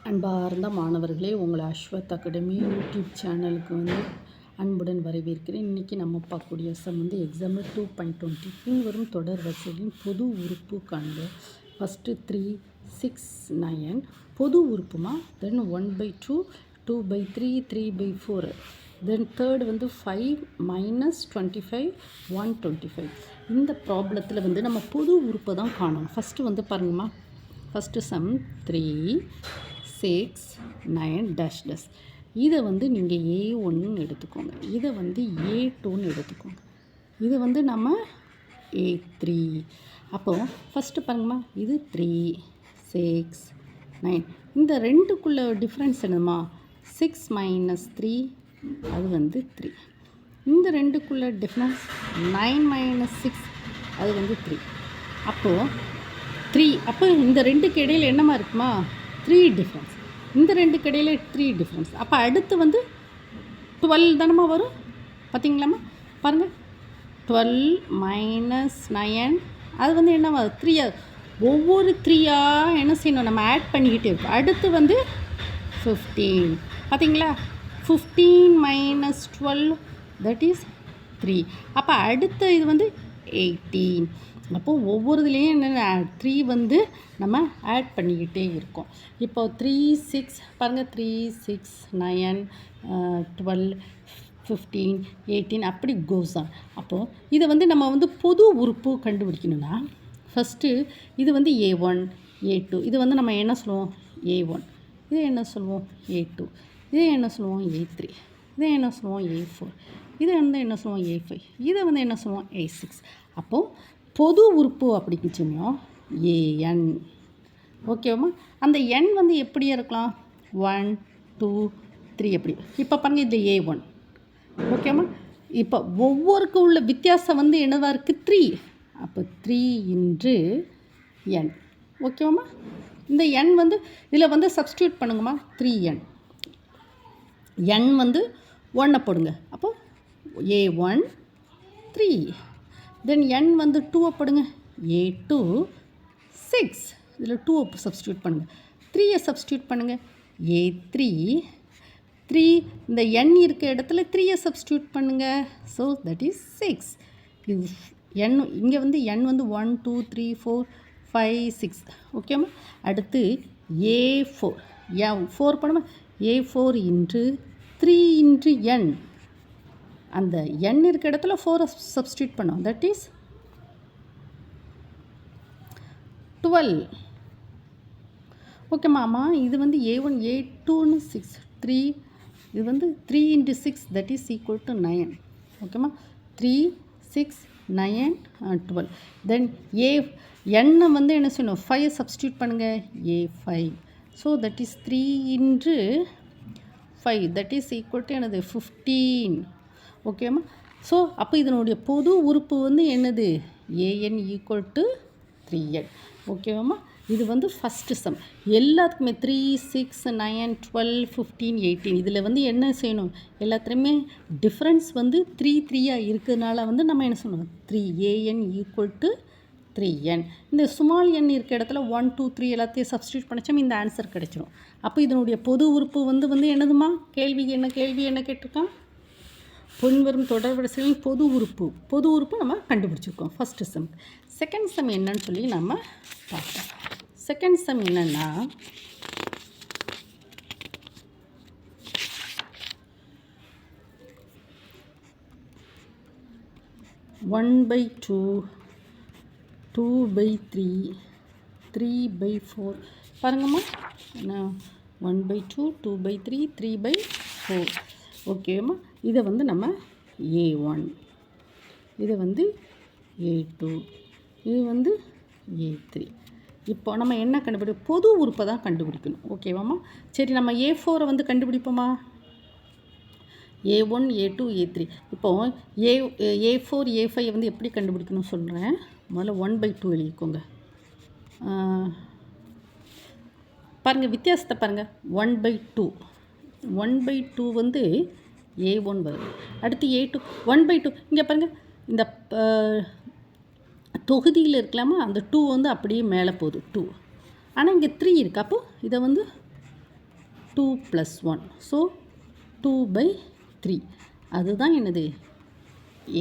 அன்பார்ந்த மாணவர்களே, உங்களை அஸ்வத் அகாடமி யூடியூப் சேனலுக்கு அன்புடன் வரவேற்கிறேன். இன்றைக்கி நம்ம பார்க்கக்கூடிய சம் எக்ஸாம்பிள் 2.20 பின்வரும் தொடர் வரிசைகளின் பொது உறுப்பு காண்க. ஃபஸ்ட்டு 3, 6, 9 பொது உறுப்புமா. தென் 1/2, 2/3, 3/4. Then third 5 - 25, 125. இந்த ப்ராப்ளத்தில் நம்ம பொது உறுப்பை தான் காணணும். ஃபஸ்ட்டு பாருங்கம்மா, ஃபஸ்ட்டு சம் 3, 6, 9 டேஷ் டேஷ். இதை நீங்கள் A1 எடுத்துக்கோங்க, இதை A2 எடுத்துக்கோங்க, இதை நம்ம A3. அப்போது ஃபஸ்ட்டு பாருங்கம்மா, இது 3, 6, 9. இந்த ரெண்டுக்குள்ள டிஃப்ரென்ஸ் என்னம்மா? 6 - 3 அது 3. இந்த ரெண்டுக்குள்ள டிஃப்ரென்ஸ் 9 - 6 அது 3. அப்போது 3. அப்போ இந்த ரெண்டுக்கு இடையில் என்னமா இருக்குமா? 3 டிஃப்ரென்ஸ். இந்த ரெண்டுக்கு இடையில் 3 டிஃப்ரென்ஸ். அப்போ அடுத்து 12 தானம்மா வரும். பார்த்தீங்களாம்மா, பாருங்கள், 12 - 9 அது என்னவா? 3. ஒவ்வொரு 3 என்ன செய்யணும்? நம்ம ஆட் பண்ணிக்கிட்டே இருக்கோம். அடுத்து 15. பார்த்தீங்களா? 15 - 12 தட் இஸ் 3. அப்போ அடுத்த இது 18. அப்போது ஒவ்வொரு இதுலேயும் என்னென்ன 3 நம்ம ஆட் பண்ணிக்கிட்டே இருக்கோம். இப்போ 3, 6 பாருங்கள், 3, 6, 9, 12, 15, 18 அப்படி கோஸ் ஆன். அப்போது இதை நம்ம பொது உறுப்பு கண்டுபிடிக்கணும்னா ஃபஸ்ட்டு இது A1, A2. இது நம்ம என்ன சொல்லுவோம்? A1. இதை என்ன சொல்லுவோம்? A2. இதை என்ன சொல்லுவோம்? A3. இதை என்ன சொல்லுவோம்? A4. இதை என்ன சொல்லுவோம்? A5. இதை என்ன சொல்லுவோம்? A6. அப்போது பொது உறுப்பு அப்படிச்சுன்னா AN. ஓகேவாம்மா? அந்த எண் எப்படியே இருக்கலாம்? 1, 2, 3 அப்படி. இப்போ பாருங்கள், இது A1. ஓகேம்மா? இப்போ ஒவ்வொருக்கு உள்ள வித்தியாசம் என்னவாக இருக்குது? 3. அப்போ 3 × n. ஓகேவாம்மா? இந்த எண் இதில் சப்ஸ்டியூட் பண்ணுங்கம்மா. 3n. n 1 போடுங்க. அப்போது A1 3. தென் n 2 போடுங்க. A2 6. இதில் 2 சப்ஸ்டியூட் பண்ணுங்கள். 3 சப்ஸ்டியூட் பண்ணுங்கள். A3 3. இந்த n இருக்க இடத்துல 3 சப்ஸ்டியூட் பண்ணுங்கள். So that is 6. இது n இங்கே n 1, 2, 3, 4, 5, 6. ஓகேம்மா? அடுத்து A4. 4 பண்ணுமா? A4 × 3 × n. அந்த n இருக்க இடத்துல 4 சப்ஸ்டியூட் பண்ணோம். That is 12. ஓகேம்மா? இது A1, A2 6, 3. இது 3 × 6 தட் இஸ் ஈக்குவல் டு 9. ஓகேம்மா? 3, 6, 9, 12. தென் n என்ன செய்யணும்? 5 சப்ஸ்டியூட் பண்ணுங்கள். A5. So that is 3 × 5 that is equal to என்னது? 15. ஓகேம்மா? ஸோ அப்போ இதனுடைய பொது உறுப்பு என்னது? AN equal to 3n. ஓகேவாம்மா? இது ஃபஸ்ட்டு சம். எல்லாத்துக்குமே 3, 6, 9, 12, 15, 18 இதில் என்ன செய்யணும்? எல்லாத்துலேயுமே டிஃப்ரென்ஸ் 3, 3 இருக்கிறதுனால நம்ம என்ன சொல்லணும்? 3AN equal to 3n. இந்த ஸ்மால் n இருக்க இடத்துல 1, 2, 3 எல்லாத்தையும் சப்ஸ்டியூட் பண்ணிச்சோம், இந்த ஆன்சர் கிடைச்சிடும். அப்போ இதனுடைய பொது உறுப்பு என்னதுமா? கேள்வி என்ன கேட்டிருக்கான்? பின்வரும் தொடர் வரிசைகளின் பொது உறுப்பு நம்ம கண்டுபிடிச்சிருக்கோம் ஃபஸ்ட்டு சம். செகண்ட் சம் என்னன்னு சொல்லி நம்ம பார்ப்போம். செகண்ட் சம் என்னன்னா, ஒன் பை 2, 2/3, 3/4. பாருங்கம்மா, என்ன 1/2, 2/3, 3/4. ஓகேம்மா? இதை நம்ம A1, இதை A2, இது A3. இப்போ நம்ம என்ன கண்டுபிடிக்கணும்? பொது உறுப்பை தான் கண்டுபிடிக்கணும். ஓகேவாம்மா? சரி, நம்ம A4 கண்டுபிடிப்போமா? A1, A2, A3. இப்போது A4, A5 எப்படி கண்டுபிடிக்கணும்னு சொல்கிறேன். முதல்ல 1/2 எழுதிக்கோங்க. பாருங்கள், வித்தியாசத்தை பாருங்கள். 1/2 A1 வருது. அடுத்து A2 1/2. இங்கே பாருங்கள், இந்த தொகுதியில் இருக்கலாமா, அந்த 2 அப்படியே மேலே போகுது 2. ஆனால் இங்கே 3 இருக்குது. அப்போது இதை 2 + 1. ஸோ 2/3 அதுதான் என்னது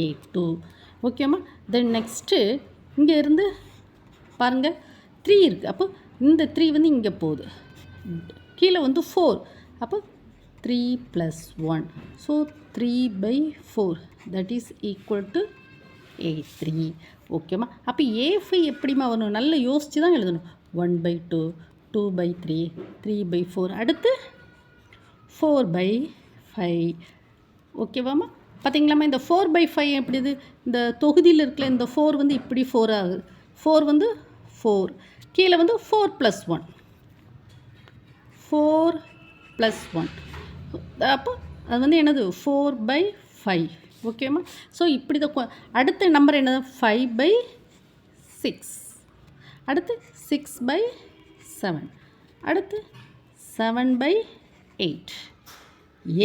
A2. ஓகேம்மா. தென் நெக்ஸ்ட்டு இங்கே இருந்து பாருங்கள் 3 இருக்குது. அப்போ இந்த 3 வந்து இங்கே போகுது. கீழே வந்து 4. அப்போ 3 + 1. So 3/4 that is equal to A3. ஓகேம்மா. அப்போ A5 எப்படிம்மா வரணும்? நல்லா யோசித்து தான் எழுதணும். 1/2, 2/3, 3/4, அடுத்து 4/5. ஓகேவாம்மா. பார்த்தீங்களாம்மா, இந்த 4/5 எப்படி இது இந்த தொகுதியில் இருக்கல இந்த 4 வந்து இப்படி 4 ஆகுது. 4 வந்து 4 கீழே வந்து 4 + 1. 4 + 1 அப்போ அது வந்து என்னது 4/5. ஓகேம்மா. ஸோ இப்படி தான் அடுத்த நம்பர் என்னது 5/6, அடுத்து 6/7, அடுத்து 7/8,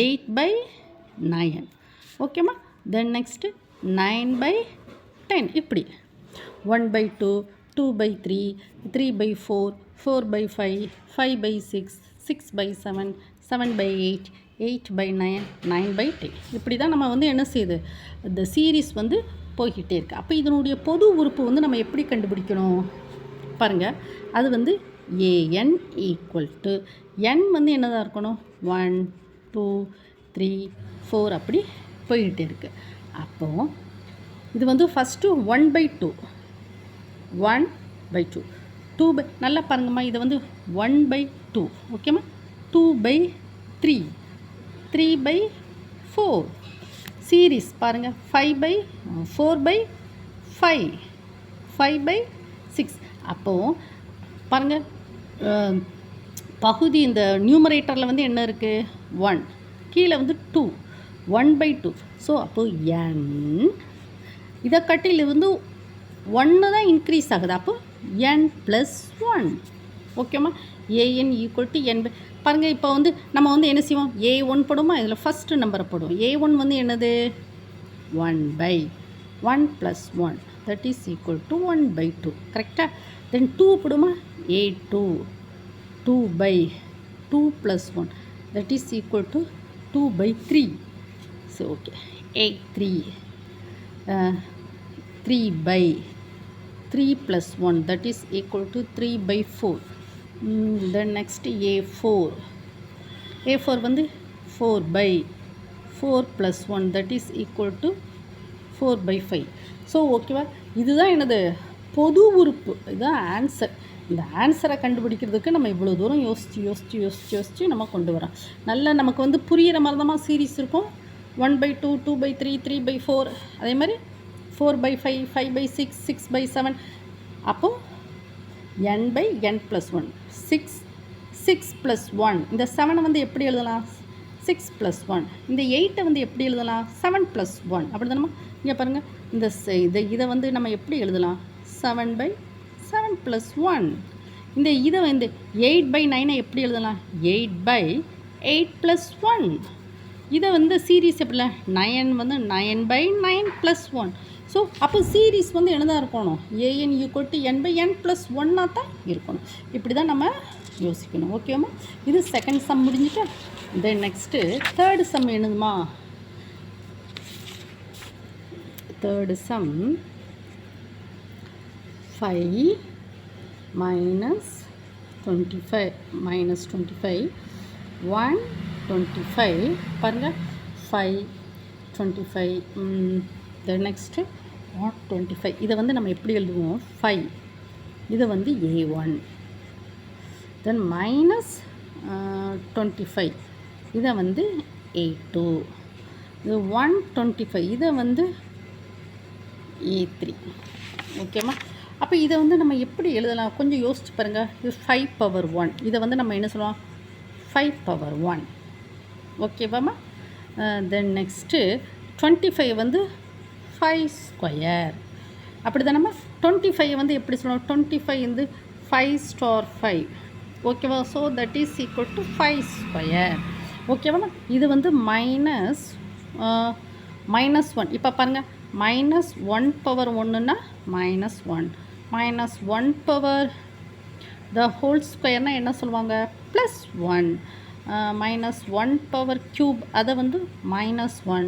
8/9. ஓகேம்மா. Then next 9/10. இப்படி 1/2, 2/3, 3/4, 4/5, 5/6, 6/7, 7/8, 8/9, 9/10. இப்படி தான் நம்ம வந்து என்ன செய்யுது இந்த சீரீஸ் வந்து போய்கிட்டே இருக்குது. அப்போ இதனுடைய பொது உறுப்பு வந்து நம்ம எப்படி கண்டுபிடிக்கணும் பாருங்கள். அது வந்து an ஈக்குவல் டு n வந்து என்னதான் இருக்கணும் 1, 2, 3, 4 அப்படி போய்கிட்டே இருக்குது. அப்போது இது வந்து ஃபஸ்ட்டு 1/2, 1/2, 2 நல்லா பாருங்கம்மா. இதை வந்து 1/2. ஓகேம்மா. 2/3, 3/4. சீரீஸ் பாருங்கள் 4/5, 5/6. அப்போது பாருங்கள் பகுதி இந்த நியூமரேட்டரில் வந்து என்ன இருக்குது 1, கீழே வந்து 2, 1/2. ஸோ அப்போது n இதை கட்டில் வந்து 1 தான் இன்க்ரீஸ் ஆகுது. அப்போது n + 1. ஓகேம்மா. an equal to n. பாருங்கள் இப்போ வந்து நம்ம வந்து என்ன செய்வோம் A1 போடுமா, இதில் ஃபஸ்ட்டு நம்பரை போடுவோம். A1 வந்து என்னது 1/1 + 1 தட் இஸ் ஈக்குவல் டு 1/2. கரெக்டாக. தென் 2 போடுமா A2, 2/2 + 1 that is equal to 2/3. So okay. A3, 3/3 + 1 that is equal to 3/4. Then next A4 வந்து 4/4 + 1 that is equal to 4/5. So ஓகேவா. இதுதான் எனது பொது உறுப்பு. இதுதான் ஆன்சர். இந்த ஆன்சரை கண்டுபிடிக்கிறதுக்கு நம்ம இவ்வளோ தூரம் யோசித்து நம்ம கொண்டு வரோம். நல்லா நமக்கு வந்து புரிகிற மாதிரி தான் சீரீஸ் இருக்கும். 1/2, 2/3, 3/4, அதே மாதிரி 4/5, 5/6, 6/7. அப்போது n/n + 1 6 + 1. இந்த 7 வந்து எப்படி எழுதலாம் 6 + 1. இந்த 8 வந்து எப்படி எழுதலாம் 7 + 1. அப்படி தானம்மா. இங்கே பாருங்கள் இதை வந்து நம்ம எப்படி எழுதலாம் 7/7 + 1. இதை வந்து 8/9 எப்படி எழுதலாம் 8/8 + 1. இதை வந்து சீரீஸ் எப்படில 9 வந்து 9/9 + 1. ஸோ அப்போ சீரீஸ் வந்து என்னதான் இருக்கணும் an ஈக்குவல் டு n/n + 1 தான் இருக்கணும். இப்படி தான் நம்ம யோசிக்கணும். ஓகேம்மா. இது செகண்ட் சம் முடிஞ்சுட்டா. தென் நெக்ஸ்ட்டு தேர்டு சம் என்னதுமா தேர்டு சம் 5 - 25 125. பாருங்கள் 5 25 தென் நெக்ஸ்ட்டு 125. இதை வந்து நம்ம எப்படி எழுதுவோம் 5 இதை வந்து A1. தென் -25 இதை வந்து A2. இது 125 இதை வந்து A3. ஓகேம்மா. அப்போ இதை வந்து நம்ம எப்படி எழுதலாம் கொஞ்சம் யோசிச்சு பாருங்கள். இது 5/1. இதை வந்து நம்ம என்ன சொல்லுவோம் 5/1. ஓகேவாம்மா. தென் நெக்ஸ்ட்டு 25 வந்து 5² அப்படி தானம்மா. 25 வந்து எப்படி சொல்லுவோம் 25 வந்து 5*5. ஓகேவா. So that is equal to 5². ஓகேவாம்மா. இது வந்து -1. இப்போ பாருங்கள் -1/1ன்னா -1 -1 பவர் த ஹோல் ஸ்கொயர்னால் என்ன சொல்லுவாங்க +1. மைனஸ் 1 பவர் க்யூப் அதை வந்து -1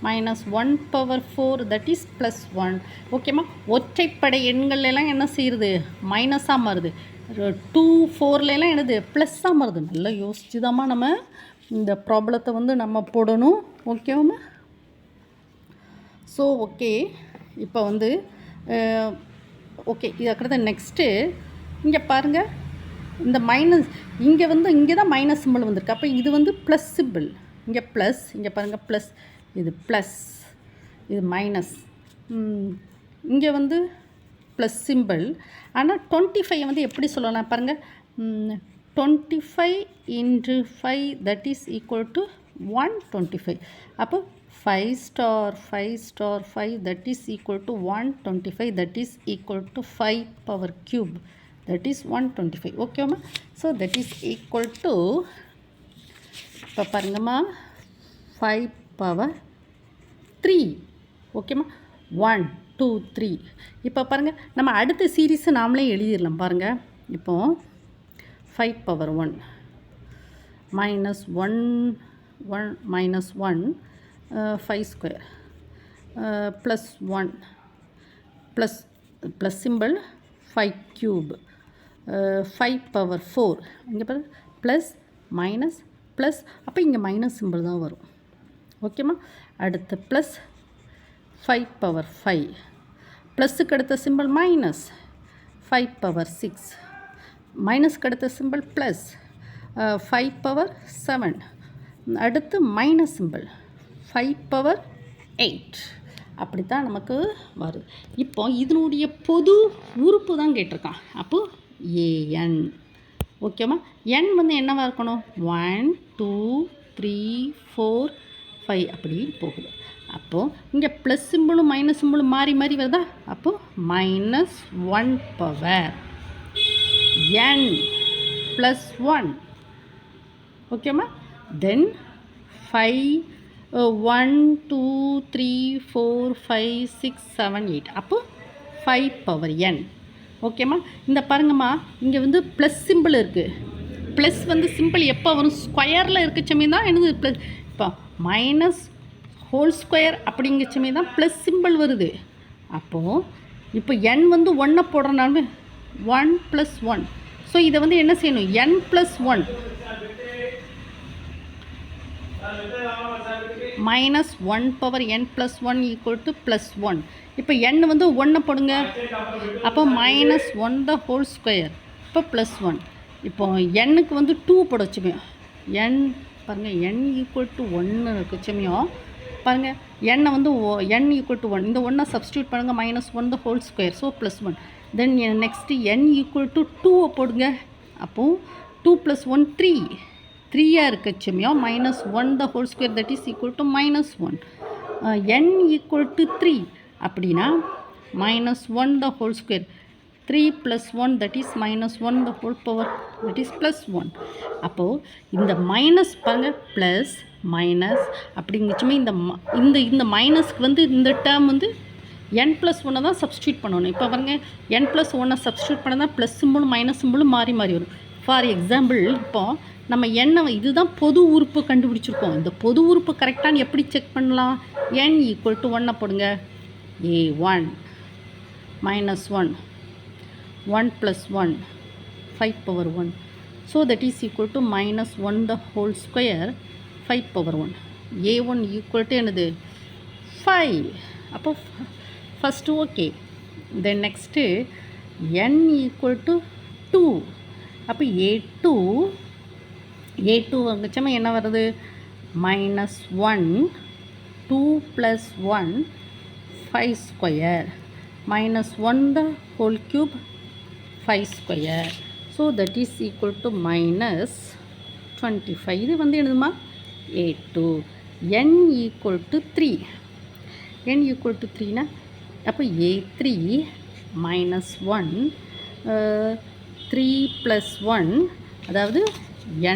மைனஸ் 1 பவர் 4 தட் இஸ் +1. ஓகேம்மா, ஒற்றைப்படை எண்கள் எல்லாம் என்ன செய்யுது? மைனஸாக மாறுது. 2 4 என்னது ப்ளஸ்ஸாக மாறுது. நல்லா யோசிச்சு தாம்மா நம்ம இந்த ப்ராப்ளத்தை வந்து நம்ம போடணும். ஓகேவாம்மா? ஸோ ஓகே, இப்போ வந்து ஓகே, இது அடுத்த நெக்ஸ்ட்டு இங்கே பாருங்கள், இந்த மைனஸ் இங்கே தான் மைனஸ் சிம்பிள் வந்திருக்கு. அப்போ இது வந்து ப்ளஸ் சிம்பிள். இங்கே ப்ளஸ், இங்கே பாருங்கள் ப்ளஸ், இது ப்ளஸ், இது மைனஸ், இங்கே வந்து ப்ளஸ் சிம்பிள். ஆனால் 25 வந்து எப்படி சொல்லலாம் பாருங்கள், 25 × 5 தட் இஸ் ஈக்குவல் டு 125. அப்போ 5 * 5 * 5 that is equal to 125 that is equal to 5 power cube that is 125. ஓகேம்மா? So that is equal to, இப்போ பாருங்கம்மா, 5 பவர் 3. ஓகேம்மா, 1 2 3. இப்போ பாருங்கள், நம்ம அடுத்த சீரீஸை நாமளே எழுதிடலாம். பாருங்கள், இப்போது 5 power 1 -1 5 square +1 plus symbol 5 cube 5 power 4. இங்கே பாருங்கள் ப்ளஸ் மைனஸ் ப்ளஸ், அப்போ இங்கே மைனஸ் சிம்பிள் தான் வரும். ஓகேம்மா, அடுத்து ப்ளஸ் 5 பவர் 5, ப்ளஸ்ஸுக்கு அடுத்த சிம்பிள் மைனஸ் 5 பவர் 6, மைனஸ்க்கு அடுத்த சிம்பிள் ப்ளஸ் 5 பவர் 7, அடுத்து மைனஸ் சிம்பிள் 5 பவர் 8. அப்படி தான் நமக்கு வருது. இப்போ இதனுடைய பொது உறுப்பு தான் கேட்டிருக்கான். அப்போது ஏஎன். ஓகேம்மா, என் வந்து என்னவாக இருக்கணும்? 1 2 3 4 5 அப்படி போகுது. அப்போது இங்கே ப்ளஸ் சிம்பிளும் மைனஸ் சிம்பிளும் மாறி மாறி வருதா? அப்போது -1 பவர் n +1. ஓகேம்மா, தென் 5 1 2 3 4 5 6 7 8. அப்போது 5 பவர் n. ஓகேம்மா, இந்த பாருங்கம்மா, இங்கே வந்து ப்ளஸ் சிம்பிள் இருக்குது. ப்ளஸ் வந்து சிம்பிள் எப்போ வரும்? ஸ்கொயரில் இருக்க சமயம் தான் என்னது ப்ளஸ். இப்போ மைனஸ் ஹோல் ஸ்கொயர் அப்படிங்கிற சமயம் தான் ப்ளஸ் சிம்பிள் வருது. அப்போது இப்போ n வந்து 1 போடுறனால 1 + 1. ஸோ இதை வந்து என்ன செய்யணும்? n + 1 -1 power n + 1 equal to +1. இப்போ n வந்து 1 போடுங்க, அப்போ -1 த ஹோல் ஸ்கொயர், இப்போ +1. இப்போ n-க்கு வந்து 2 போட வச்சுமே, n பாருங்கள் n ஈக்குவல் டு 1 இருக்க சமயம் பாருங்கள், n வந்து n ஈக்குவல் டு 1, இந்த 1 சப்ஸ்டியூட் பண்ணுங்கள், -1 the whole square, so +1. Then next n equal to 2 போடுங்க, அப்போது 2 + 1 3, 3 இருக்க சமயம் -1 the whole square that is equal to -1. n equal to 3 அப்படின்னா -1 the whole square, 3 + 1 that is -1 the whole power that is +1. அப்போது இந்த minus பாருங்கள், plus minus அப்படிங்கச்சுமே இந்த மைனஸ்க்கு வந்து இந்த டேர்ம் வந்து n + 1 தான் சப்ஸ்டியூட் பண்ணணும். இப்போ பாருங்கள், n + 1 சப்ஸ்டியூட் பண்ண தான் ப்ளஸ் சிம்பிளும் மைனஸ் சிம்பிளும் மாறி மாறி வரும். ஃபார் எக்ஸாம்பிள், இப்போது நம்ம இதுதான் பொது உறுப்பு கண்டுபிடிச்சிருக்கோம். இந்த பொது உறுப்பு கரெக்டானு எப்படி செக் பண்ணலாம்? n ஈக்குவல் டு 1 போடுங்க, a1 -1 1 + 1 5 power 1. So that is equal to -1 the whole square 5 power 1. a1 equal to என்னது? 5. அப்போ first okay. Then next n equal to 2. அப்போ a2 வங்கச்சமா என்ன வருது? -1 2 + 1 5 square -1 the whole cube 5 square. So that is equal to -25. இது வந்து என்னதுமா? a2. n equal to 3. n equal to 3னா அப்போ a3 -1 3 + 1, அதாவது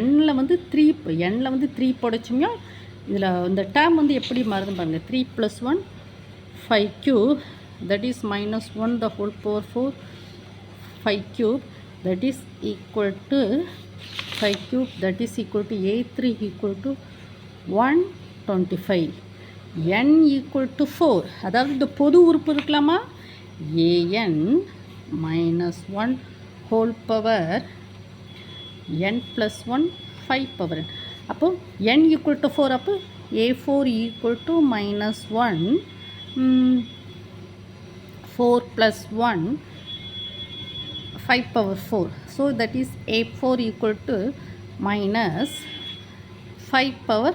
n-ல வந்து 3 போடச்சுமையோ இதில் இந்த டேர்ம் வந்து எப்படி மாறுதுன்னு பாருங்கள். 3 + 1 5 cube that is -1 the whole power 4 5 cube that is equal to 5 cube, that is equal to A3 equal to 125. n equal to 4. அதாவது இந்த பொது உறுப்பு இருக்கலாமா, an minus 1 whole power n plus 1 5 power n. அப்போ n equal to 4, அப்போ a4 equal to minus 1 4 plus 1 5 power 4. So that is a4 equal to minus 5 power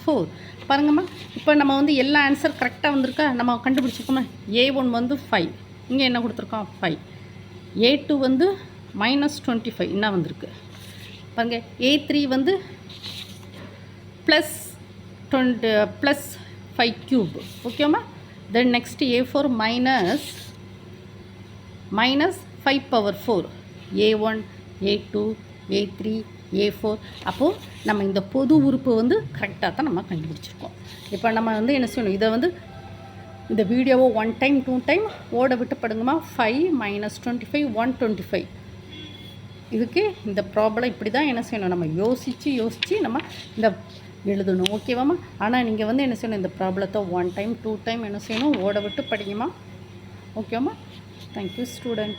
4. பாருங்கம்மா, இப்போ நம்ம வந்து எல்லா ஆன்சர் கரெக்டாக வந்திருக்கா, நம்ம கண்டுபிடிச்சிருக்கோமா. a1 வந்து 5, இங்கே என்ன கொடுத்துருக்கோம் 5. a2 வந்து -25 என்ன வந்திருக்கு பாருங்க. a3 வந்து +5 cube, ஓகேம்மா. Then next a4 minus 5 power 4, a1 a2 a3 a4. அப்போது நம்ம இந்த பொது உறுப்பு வந்து கரெக்டாக தான் நம்ம கண்டுபிடிச்சிருக்கோம். இப்போ நம்ம வந்து என்ன செய்யணும், இதை வந்து இந்த வீடியோவை 1 டைம் 2 டைம் ஓட விட்டு படுங்கம்மா. 5 - 25 125. இதுக்கு இந்த ப்ராப்ளம் இப்படி தான் என்ன செய்யணும், நம்ம யோசித்து நம்ம இந்த எழுதணும், ஓகேவாம்மா. ஆனால் நீங்கள் வந்து என்ன செய்யணும், இந்த ப்ராப்ளத்தை 1 டைம் 2 டைம் என்ன செய்யணும், ஓட விட்டு படிங்கம்மா, ஓகேவாம்மா. Thank you student.